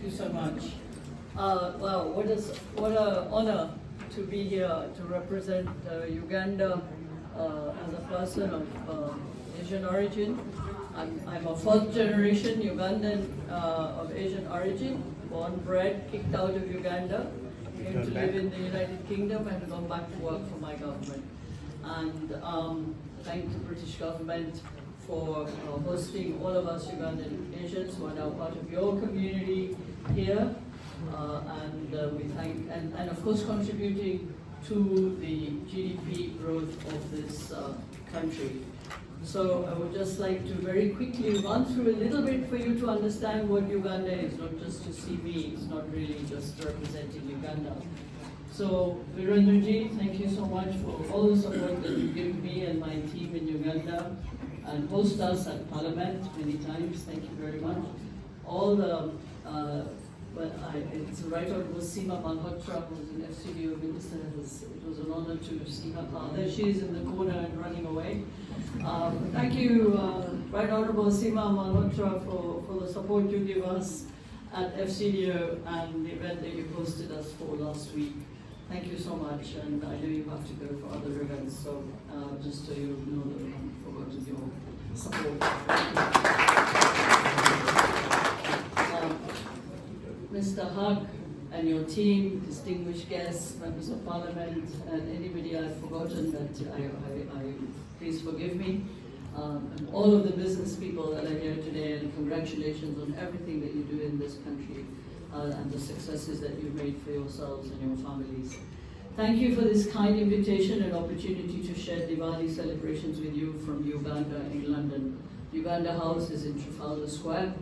Thank you so much. Wow, what an honor to be here to represent Uganda as a person of Asian origin. I'm a fourth generation Ugandan of Asian origin, born, bred, kicked out of Uganda, came to live in the United Kingdom and gone back to work for my government. And thank the British government for hosting all of us Ugandan Asians who are now part of your community here. We thank, and of course contributing to the GDP growth of this country. So I would just like to very quickly run through a little bit for you to understand what Uganda is, not just to see me, it's not really just representing Uganda. So Virendraji, thank you so much for all the support that you give me and my team in Uganda, and host us at Parliament many times. Thank you very much. All the, it's Right Honourable Seema Malhotra, who's an FCDO minister. It was an honor to see her. There she is in the corner and running away. Thank you, Right Honourable Seema Malhotra, for the support you give us at FCDO and the event that you hosted us for last week. Thank you so much, and I know you have to go for other events, so just so you know that we haven't forgotten your support. Mr. Hug and your team, distinguished guests, members of Parliament, and anybody I've forgotten, that I please forgive me. And all of the business people that are here today, and congratulations on everything that you do in this country and the successes that you've made for yourselves and your families. Thank you for this kind invitation and opportunity to share Diwali celebrations with you from Uganda in London. Uganda House is in Trafalgar Square,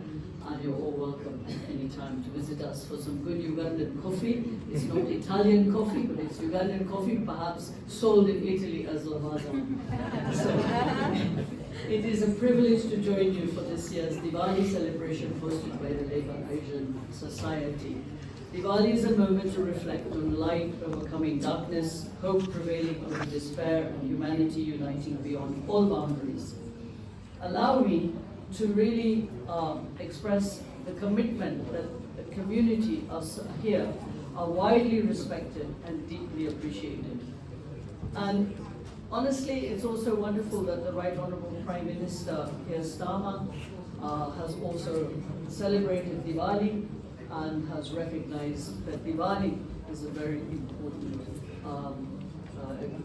and you're all welcome anytime to visit us for some good Ugandan coffee. It's not Italian coffee, but it's Ugandan coffee, perhaps sold in Italy as lavazza. So, it is a privilege to join you for this year's Diwali celebration hosted by the Labour Asian Society. Diwali is a moment to reflect on light overcoming darkness, hope prevailing over despair, and humanity uniting beyond all boundaries. Allow me to really express the commitment that the community here are widely respected and deeply appreciated. And honestly, it's also wonderful that the Right Honourable Prime Minister Keir Starmer has also celebrated Diwali and has recognized that Diwali is a very important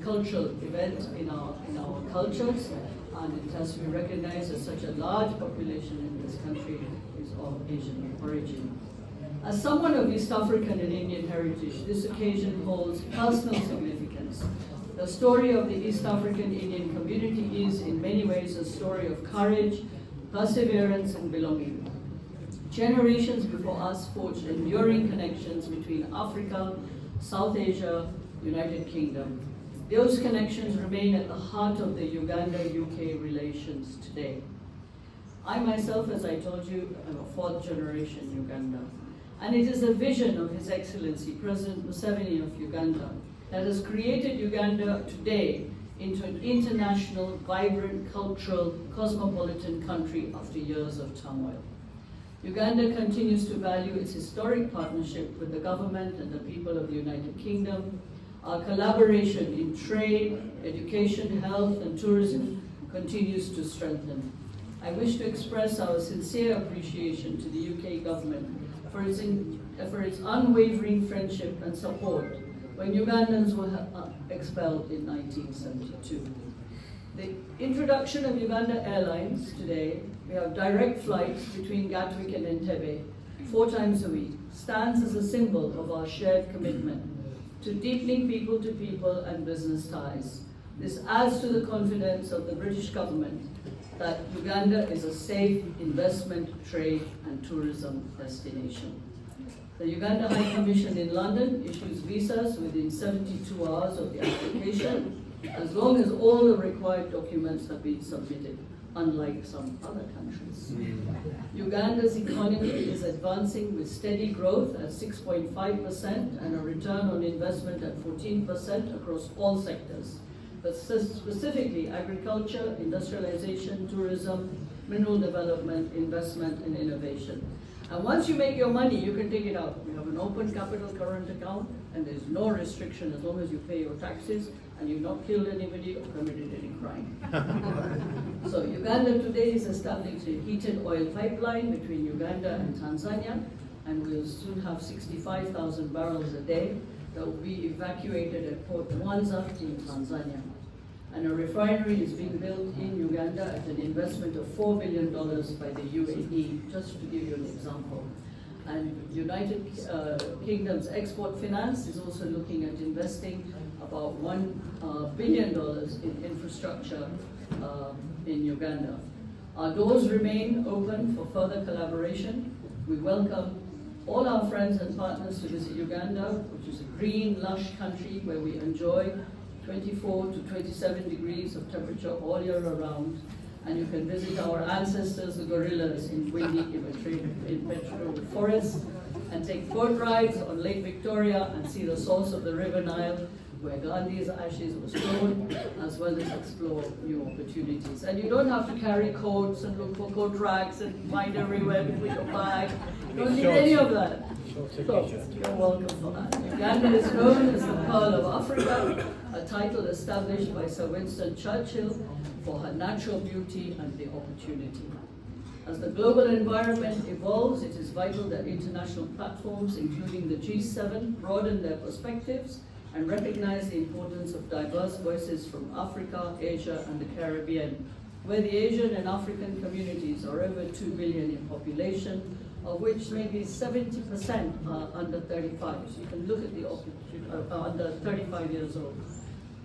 cultural event in our cultures, and it has to be recognized that such a large population in this country is of Asian origin. As someone of East African and Indian heritage, this occasion holds personal significance. The story of the East African Indian community is in many ways a story of courage, perseverance, and belonging. Generations before us forged enduring connections between Africa, South Asia, United Kingdom. Those connections remain at the heart of the Uganda-UK relations today. I myself, as I told you, am a fourth generation Uganda. And it is a vision of His Excellency President Museveni of Uganda that has created Uganda today into an international, vibrant, cultural, cosmopolitan country after years of turmoil. Uganda continues to value its historic partnership with the government and the people of the United Kingdom. Our collaboration in trade, education, health, and tourism continues to strengthen. I wish to express our sincere appreciation to the UK government for its unwavering friendship and support when Ugandans were expelled in 1972. The introduction of Uganda Airlines today, we have direct flights between Gatwick and Entebbe 4 times a week, stands as a symbol of our shared commitment to deepening people-to-people and business ties. This adds to the confidence of the British government that Uganda is a safe investment, trade, and tourism destination. The Uganda High Commission in London issues visas within 72 hours of the application, as long as all the required documents have been submitted, unlike some other countries. Uganda's economy is advancing with steady growth at 6.5% and a return on investment at 14% across all sectors, but specifically agriculture, industrialization, tourism, mineral development, investment, and innovation. And once you make your money, you can take it out. We have an open capital current account, and there's no restriction as long as you pay your taxes and you've not killed anybody or committed any crime. So Uganda today is establishing a heated oil pipeline between Uganda and Tanzania, and we'll soon have 65,000 barrels a day that will be evacuated at Port Mwanza in Tanzania. And a refinery is being built in Uganda at an investment of $4 billion by the UAE, just to give you an example. And United Kingdom's Export Finance is also looking at investing about $1 billion in infrastructure in Uganda. Our doors remain open for further collaboration. We welcome all our friends and partners to visit Uganda, which is a green, lush country where we enjoy 24 to 27 degrees of temperature all year around. And you can visit our ancestors, the gorillas, in windy, impenetrable forests, and take boat rides on Lake Victoria and see the source of the River Nile, where Gandhi's ashes were stored, as well as explore new opportunities. And you don't have to carry coats and look for coat racks and find everywhere with your bag. You don't need any of that. So, you're welcome for that. Uganda is known as the Pearl of Africa, a title established by Sir Winston Churchill for her natural beauty and the opportunity. As the global environment evolves, it is vital that international platforms, including the G7, broaden their perspectives and recognize the importance of diverse voices from Africa, Asia, and the Caribbean, where the Asian and African communities are over 2 billion in population, of which maybe 70% are under 35. So you can look at the under 35 years old.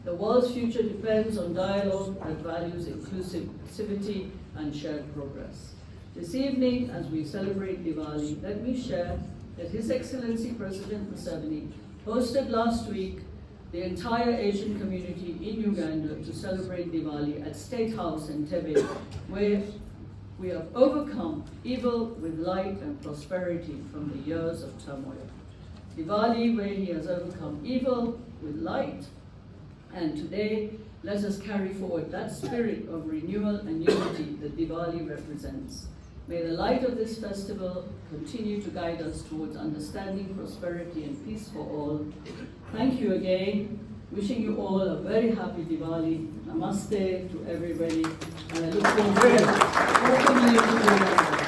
The world's future depends on dialogue that values inclusivity and shared progress. This evening, as we celebrate Diwali, let me share that His Excellency President Museveni hosted last week the entire Asian community in Uganda to celebrate Diwali at State House in Entebbe, where we have overcome evil with light and prosperity from the years of turmoil. Diwali, where he has overcome evil with light. And today, let us carry forward that spirit of renewal and unity that Diwali represents. May the light of this festival continue to guide us towards understanding, prosperity, and peace for all. Thank you again. Wishing you all a very happy Diwali. Namaste to everybody. And I look forward to welcoming you to Uganda.